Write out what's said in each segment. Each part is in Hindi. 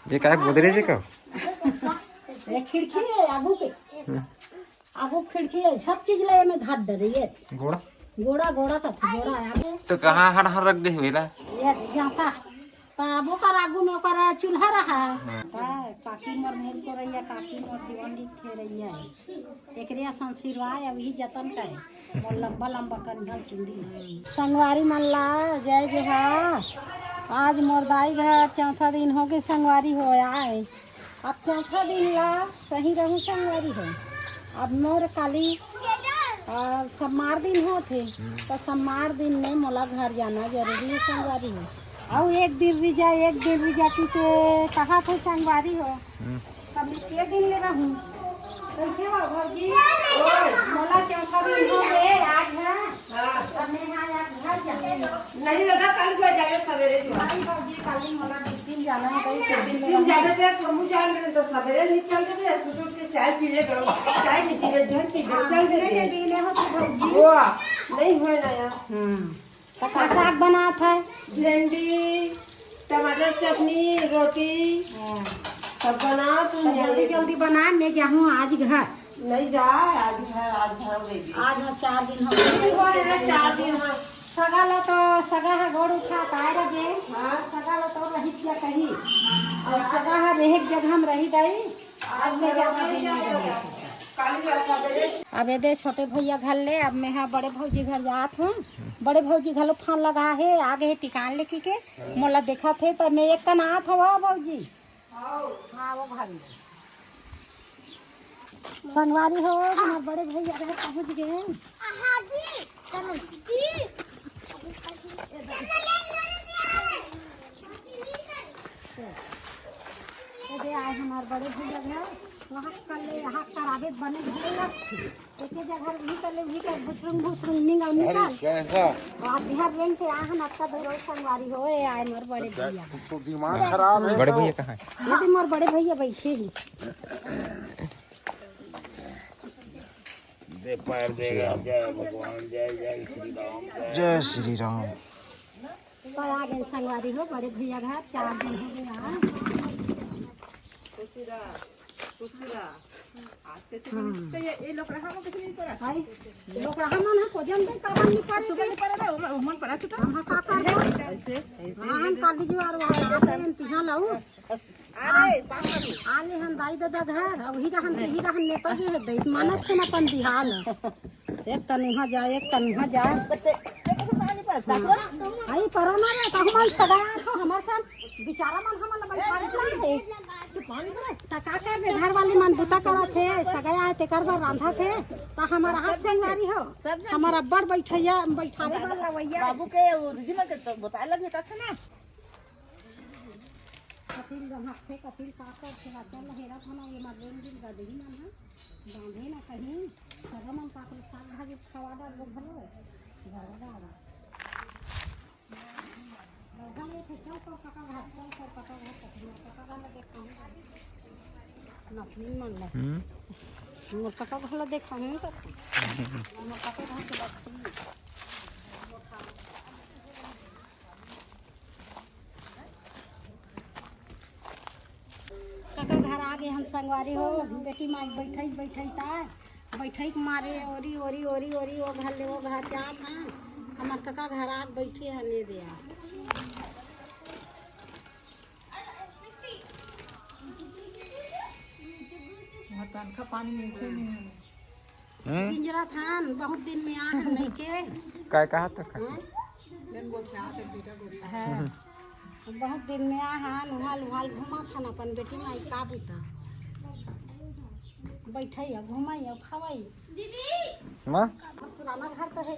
ये काय गोदरेज है का? ये खिड़की है आगू खिड़की है सब चीज ले में धार डरे ये घोड़ा गोड़ा गोड़ा का गोड़ा है तो कहाँ हर हर रख दे हुए ला? ये जाता ताबो कर आगू में कर चूल्हा रहा है काकी मोर मेल को रही है काकी मोर जीवनी थे रही है एकरिया संसिरवा अभी जतन का है मोर लंबा लंबा कन्हल चिंदी संगवारी मन ला जय जोहार। आज मोर दाई घर चौथा दिन हो गए संगवारी हो आए अब चौथा दिन ला सही रहूं संगवारी हो अब मोर काली समार दिन हो थे तो समार दिन में मोला घर जाना जरूरी है संगवारी हो और एक दिन रिजा की के कहा थे संगवारी हो तब के दिन ले रहूं कैसे हो भौजी मोला चौथा दिन हो गए आज है तब मैं आज घर जाने नहीं दादा कल को जाए सवेरे जो नहीं भौजी कल ही मोला दिन जाना है कई दिन दिन जाने से तुम जान रहे तो सवेरे निकल के सुबह के चाय पी ले करो चाय नहीं पी ले जन की चल के पीले हो तो भौजी वो नहीं होए ना यार तो का साग बना था भिंडी टमाटर चटनी रोटी सब बना तुम जल्दी जल्दी बना मैं जाऊँ आज घर नहीं जा आज जाओगे आज ना 4 दिन हो गए 4 दिन सगा है गोड़ उठा काय रगे हाँ सगा तो रही क्या कही और सगा है रह जगह हम रही दई आज मैं ज्यादा दिन नहीं अब दे छोटे भैया घर ले अब मैं हाँ बड़े भौजी घर जात हूँ बड़े भौजी घर फोन लगा है आगे है टिकान लेके के मोला देखा थे तो मैं एक कन आत हवा भौजी हाँ वो भाभी संगवारी हो हमारे बड़े भैया घर पहुँच गए आए हमारे बड़े भैया घर वहाँ कर ले यहाँ कराबे बने एक जगह भी कर ले भी कर भुसरुंग निकाल और बिहार बैंक से आहन आपका दो संगवारी हो आए मोर बड़े भैया तो दिमाग खराब है। बड़े भैया कहाँ है? यदि मोर बड़े भैया बैठे ही दे पैर देगा जय भगवान जय जय श्री राम जय श्री राम। तो आ गए संगवारी हो बड़े भैया घर 4 दिन हो गया आज कैसे ये लोग रहा हम कैसे नहीं करा भाई लोग रहमान है को जन दे काम नहीं करे तू नहीं करा ना मन पड़ा तो हम का कर ऐसे हम काली जुआर वाला इंतहा लाऊ अरे पापा आले हम दाई दादा घर अब ही रहन नेता जी है दैत मानत के अपन बिहार एक तनुहा जाए एक तनुहा जाए आई परोना रे तो हम सगाया तो हमार साथ बेचारा मन हमन बैठा थे पानी पड़े टका के घर वाली मन बुता करा थे सगाया है तेकर बार रांधा थे तो हमारा हाथ संगवारी हो हमारा बड़ बैठैया बैठारे वाला भैया बाबू के दीदी मन के बताए लगे था ना कपिल हाथ से कपिल काकर से चल हेरा खाना ये मरलेन दिन का देही मन है बांधे ना कहीं सगा मन का साग भाजी खवा डाल लोग भलो घरवा हम ये थे चौक काका घाट चौक काका घाट देखा नफली मन ला मोर काका भला देखा हूं तो मोर काका घाट के काका घर आ गए हम संगवारी हो बेटी माँ बैठई बैठई मारे ओरी ओरी ओरी ओरी वो घर ले वो घर जा था हमार काका घर आ बैठे हैं ले दिया का पानी मिलते नहीं पिंजरा था बहुत दिन में आ नहीं के काय कहा तक है बहुत दिन में आ हाल घुमा था अपन बेटी माई का बुता बैठे घुमाई खवाई माँ पुराना घर तो है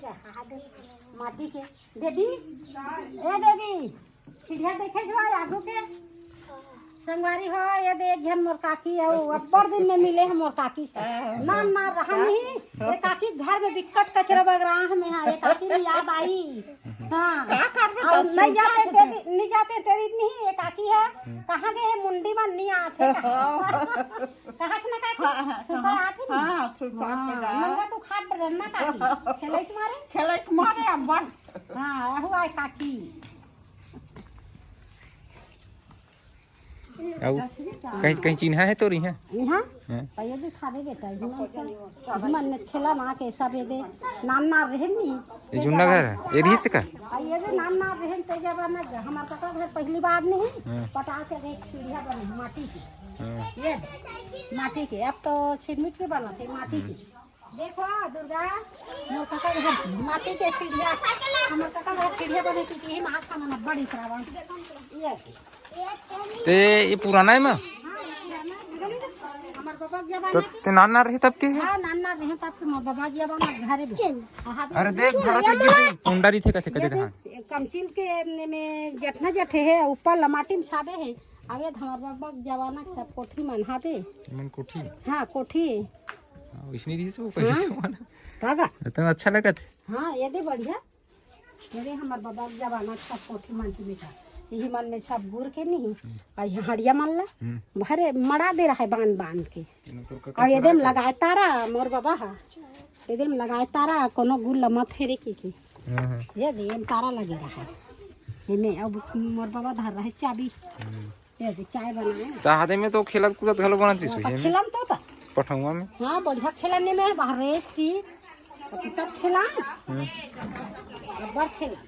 माटी के दीदी ए दीदी सीढ़िया देखे जो आगू के संगवारी हो ये दे एक मोर काकी और अब्बर दिन में मिले हम मोर काकी से ना रहा नहीं ये काकी घर में बिकट कचरा बगराह में है ये काकी में याद आई हाँ और नहीं जाते तेरी नहीं ये काकी है कहाँ गए मुंडी में नहीं आते कहाँ से ना काकी सुबह आती मंगा तू खाट रहना काकी खेले तुम्हारे अब्बर हाँ हुआ काकी अब कहीं कहीं चिन्हा है तो रही है यहाँ हैं? ये दिखा दे बेटा मन में खेला ना के सब ये दे नाम ना रहे नहीं ये जुन्ना घर है ये रिस का ये दे नाम ना रहे ते जब ना हमार का घर पहली बार नहीं हाँ। पटा के देख सीढ़िया बनी माटी की हाँ। ये माटी के अब तो सिरमिट के बना थे माटी की देखो दुर्गा मोर का घर माटी के सीढ़िया हमार का घर सीढ़िया बनी थी हाथ का मन बड़ी तरह ये ते ये पुराना है माँ हमार बाबा तो जमाना ते नाना रहे तब के है हाँ नाना रहे तब के मोर बाबा जमाना घरे भी अरे देख धरा के गिर कुंडारी थे कथे कथे कहां कमचिल के में जठना जठे है ऊपर लमाटी में साबे है आगे हमार बाबा जमाना के सब कोठी मनहाते मन कोठी हाँ कोठी इसने रिस वो कैसे माना कागा तो अच्छा लगा थे हाँ ये दे बढ़िया ये दे हमार बाबा जमाना के सब कोठी मनती बेटा यही मन में सब गुड़ के नहीं और ये हड़िया मन ला भरे मड़ा दे रहा है बांध बांध के और ये देम लगाए तारा मोर बाबा हा ये देम लगाए तारा कोनो गुड़ लमा फेरे की ये दे तारा लगे रहा है ये में अब मोर बाबा धर रहा है चाबी ये दे चाय बनाए ताहादे में तो खेलत कूदत घलो बनत रही है खेलन तो था पठौवा में हाँ बढ़िया खेलने में बाहर रेस थी तब खेला बड़ खेला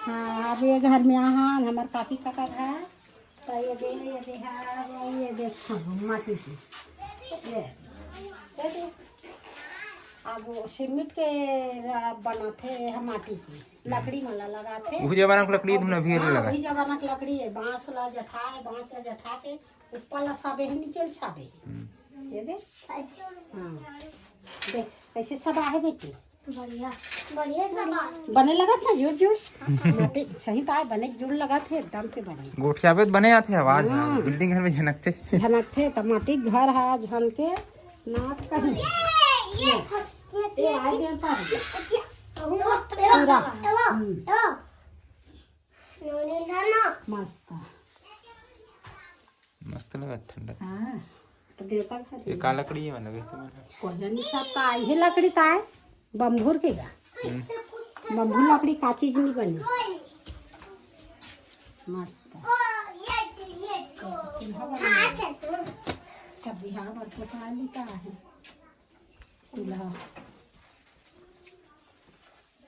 हाँ अब ये घर में यहाँ हमारे काकी का घर है तो ये देखो माटी की ये अब वो सिरमिट के बनाते हम माटी की लकड़ी वाला लगाते वही जमाना की लकड़ी तुमने अभी लगा वही जमाना की लकड़ी है बांस ला जठा के ऊपर ला साबे है नीचे छाबे ये दे हाँ देख कैसे सब आहे बेटी बढ़िया बढ़िया बने लगा था जुड़ जुड़ माटी सही ताय बने जुड़ लगा थे एकदम पे बने गोठिया पे बने आते आवाज बिल्डिंग घर में झनकते टमाटी घर है झन के नाक कहीं ये आ गया पर पूरा मस्त मस्त लगा ठंडा हाँ तो देवता घर ये काला लकड़ी है मतलब कोजनी सब का ये लकड़ी का है बम्भूर के गा बम्भूर लकड़ी का चीज नहीं बनी मस्त सब बिहार भर पता लिखा है चूल्हा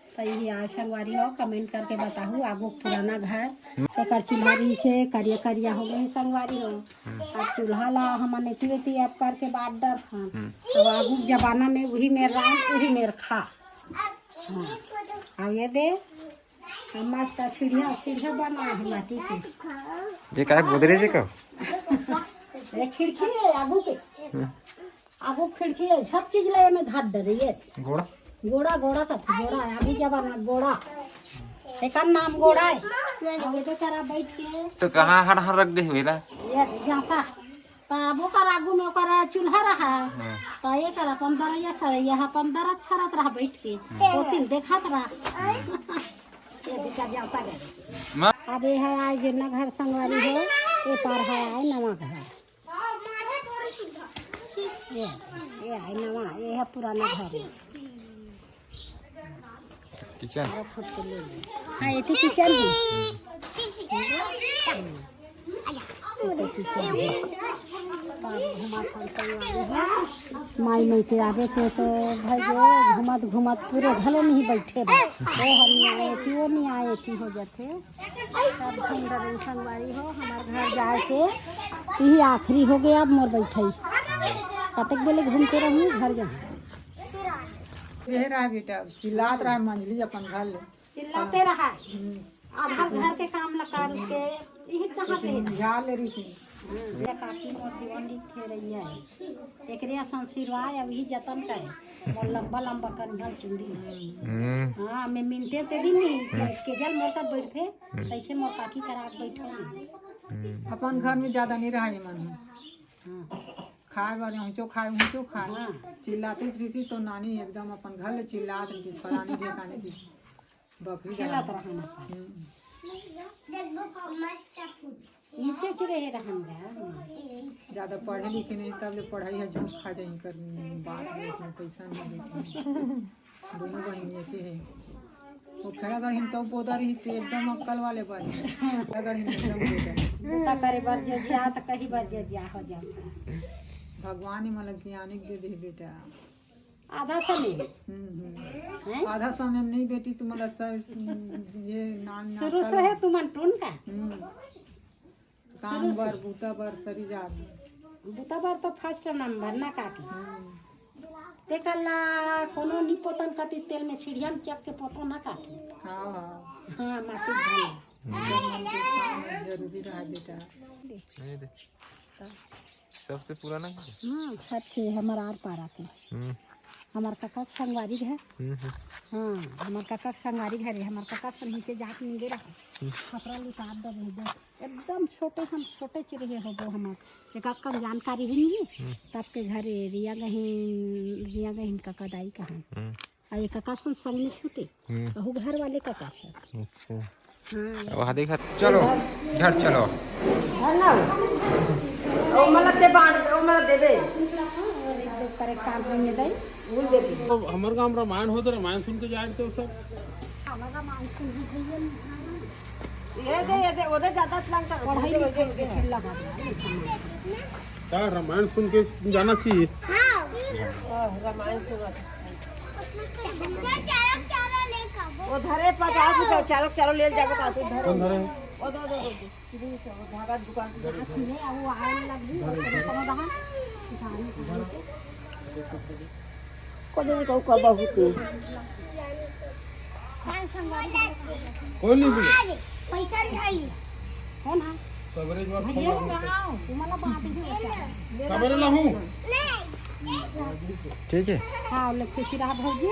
सही है आज संगवारी हो कमेंट करके बताओ आगो पुराना घर एक चिल्हारी से करिया करिया हो गए संगवारी हो अब चूल्हा ला हम नेती अब करके बात डर था तो आगू जमाना में वही मेर राम वही मेर खा हाँ अब ये दे मस्त सीढ़िया बना है माटी की ये क्या गोदरेज है का ये खिड़की है आगू खिड़की है सब चीज ले में धार डरी है घोड़ा गोड़ा का गोड़ा है अभी जमाना गोड़ा एक नाम गोड़ा है तो करा बैठ के तो कहाँ हर हर रख दे हुएला ये जाता वो कर आगू में कर चूल्हा रहा तो ये कर अपन दरैया सरैया अपन दर अच्छा रहता रहा बैठ के दो तीन देखत रहा ये दिक्कत जाता गया अब ये है आज जो घर संगवारी हो ये पार है आए नवा घर ये है नवा ये है पुराना घर है किचन हाँ ये थी किचन माई मई के आगे थे तो भाई जो घुमत पूरे भले नहीं बैठे वो हम नहीं आए थी वो नहीं आए थी हो जाते सब सुंदर संगवारी हो हमारे घर जाए से यही आखिरी हो गया अब मोर बैठे कतक बेले घूमते रहूँ घर जाऊँ यही रहा बेटा चिल्लात रहा मंजली अपन घर ले चिल्लाते रहा आधा घर के काम लगा के यही चाहते हैं जा ले रही थी ये काकी मोर जीवन लिखे रही है एकरे संसिरवाय अब ही जतन करे मोर लंबा लंबा कन्हल चुंदी हाँ मैं मिलते ते दिन नहीं के जल मोर तब बैठे ऐसे मोर काकी करा के बैठो अपन घर में ज्यादा नहीं रहा मन खाए वाले ऊँचो खाए चिल्लाती रही तो नानी एकदम अपन घर ले चिल्लात रही थी फलानी जी खाने की बकरी खेलत रहना नीचे से रहे रहना ज्यादा पढ़े लिखे नहीं तब ले पढ़ाई है झोंक खा जाए कर बात में पैसा नहीं देते दोनों बहन एक ही है वो खेड़ा गढ़ तो पोदा रही थी एकदम अक्कल वाले पर गढ़ एकदम बूता करे बर जिया तो कहीं बर जिया हो जाता। भगवान ही मतलब कि आने दे दे बेटा आधा समय हैं? आधा समय में नहीं बेटी तुम्हारा सब ये नान शुरू से है तुम टून का काम बर बूता बर सरी जा बूता बर तो फर्स्ट नंबर ना काकी ते कल्ला कोनो नी पोतन कति तेल में सीढ़ियन चक के पोतो ना काकी हाँ हाँ माटी धोना जरूरी रहा बेटा नहीं दे सबसे पुराना छत से हमारा आर पार आते हमार काका के संगवारी है हाँ हमार काका के संगवारी घर है हमार काका से नीचे जाके नहीं रहा कपड़ा लिपा दे एकदम छोटे हम छोटे चिड़े हो गो हमार एक का जानकारी ही नहीं तब के घर रिया गहीन काका दाई कहाँ और ये काका सन संग में छूटे वो घर वाले काका से अच्छा हाँ वहाँ देखा चलो घर चलो ओ मला ते बाण ओ मला देबे करे काम में दई भूल देबे हमर गांव रामायण होत रामायण सुन के जाए तो सब हमारा मानसून ये दे ओदे ज्यादा लंग कर पढ़ाई लिखाई के लगा का रामायण सुन के जाना चाहिए रामायण सुन वो धरे 50 रुपए चारों ले जाबो का धरे कौन धरे ओ दो धागा दुकान ने वो आए लगी कोनो दहा को दे को बहुत कोई नहीं बोले पैसा खाई कौन है सबरे जवाब तुम्हाला बात ही सबरे लाहू ठीक है हाँ ले खुशी रहा भौजी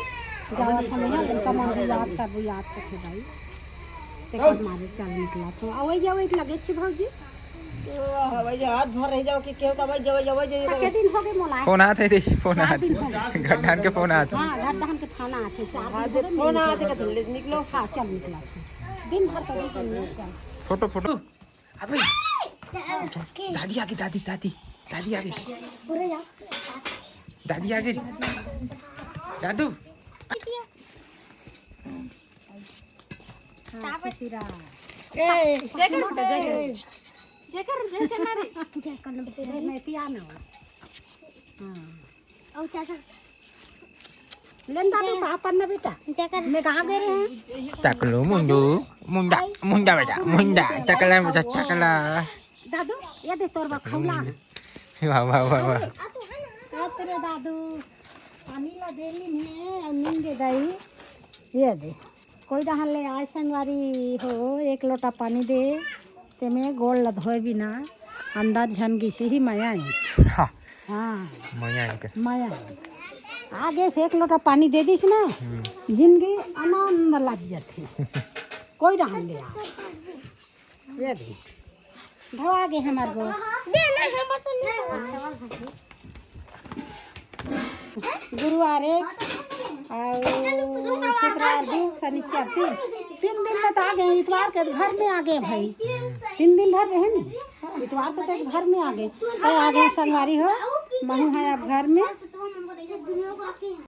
जावा था नहीं जिनका मन याद कर थे भाई ते कब मारे चल निकला तो आवई लगे छी भौजी हवाई जहाज भर रह जाओ कि केहू का भाई जवे के दिन हो गए मोला फोन आते थे फोन आते गड्ढान के फोन आते हाँ गड्ढान के थाना आते चार दिन हो गए फोन आते के निकलो हाँ चल निकला था दिन भर तो दिन फोटो फोटो अबे दादी आ गई दादी आ गई पूरे जा दादी आ गई दादू खुशी रहा बेटा मैं कहाँ गए रहे हैं चकलो मुंडा बेटा मुंडा चकला दादू ये दे तोर खौला वाह वाह वाह वाह तेरे दादू पानी ला दे ली नींद दे दाई ये दे कोई रहा ले आय संगवारी हो एक लोटा पानी दे ते में गोल ला धोए बिना अंदाज झन गिसी ही माया है हाँ हाँ माया आगे से एक लोटा पानी दे दीस ना जिंदगी आनंद लग जाती कोई रहा ले ये दे धोआ गे हमार गो गुरुवार और शुक्रवार दिन शनिचर 3 दिन में तो आ गए इतवार के घर में आ गए भाई 3 दिन भर रहे नहीं इतवार को तो घर में आ गए तो आ गए संगवारी हो महू है अब घर में